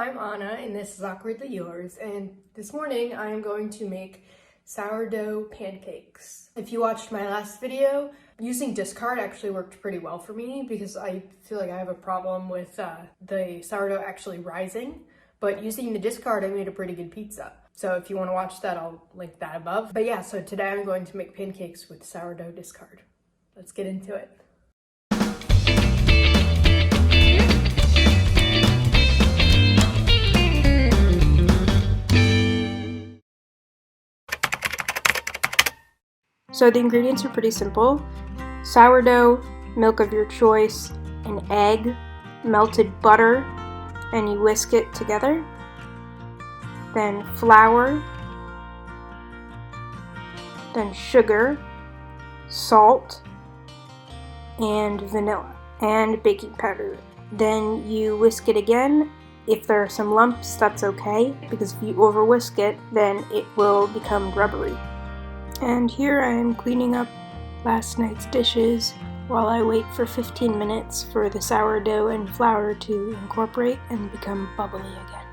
I'm Anna and this is Awkwardly Yours, and this morning I am going to make sourdough pancakes. If you watched my last video, using discard actually worked pretty well for me because I feel like I have a problem with the sourdough actually rising, but using the discard I made a pretty good pizza. So if you want to watch that, I'll link that above. But yeah, so today I'm going to make pancakes with sourdough discard. Let's get into it. So the ingredients are pretty simple. Sourdough, milk of your choice, an egg, melted butter, and you whisk it together. Then flour, then sugar, salt, and vanilla, and baking powder. Then you whisk it again. If there are some lumps, that's okay, because if you over whisk it, then it will become rubbery. And here I am cleaning up last night's dishes while I wait for 15 minutes for the sourdough and flour to incorporate and become bubbly again.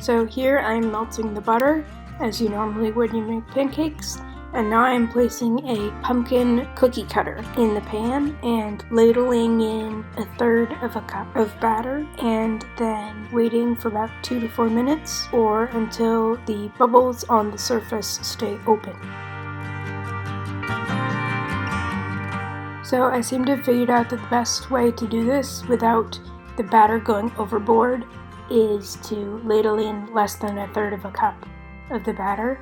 So here I'm melting the butter, as you normally would when you make pancakes. And now I'm placing a pumpkin cookie cutter in the pan and ladling in 1/3 of a cup of batter, and then waiting for about 2 to 4 minutes or until the bubbles on the surface stay open. So I seem to have figured out that the best way to do this without the batter going overboard is to ladle in less than 1/3 of a cup of the batter.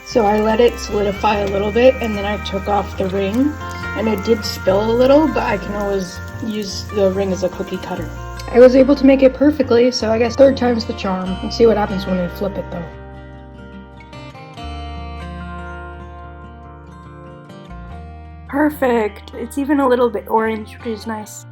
So I let it solidify a little bit and then I took off the ring, and it did spill a little, but I can always use the ring as a cookie cutter. I was able to make it perfectly, so I guess 3rd time's the charm. Let's see what happens when we flip it though. Perfect! It's even a little bit orange, which is nice.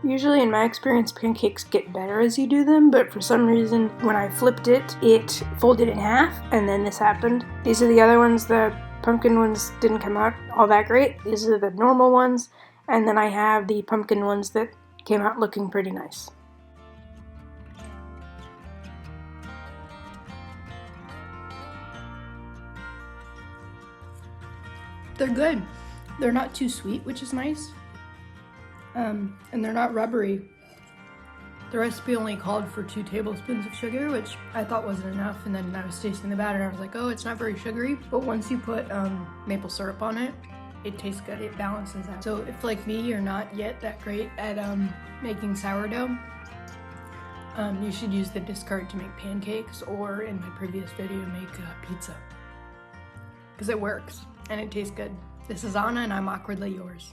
Usually in my experience, pancakes get better as you do them, but for some reason when I flipped it, it folded in half, and then this happened. These are the other ones. The pumpkin ones didn't come out all that great. These are the normal ones, and then I have the pumpkin ones that came out looking pretty nice. They're good. They're not too sweet, which is nice. And they're not rubbery. The recipe only called for 2 tablespoons of sugar, which I thought wasn't enough, and then I was tasting the batter and I was like, oh, it's not very sugary. But once you put maple syrup on it, it tastes good, it balances out. So if, like me, you're not yet that great at making sourdough, you should use the discard to make pancakes, or in my previous video, make pizza. Because it works, and it tastes good. This is Anna, and I'm Awkwardly Yours.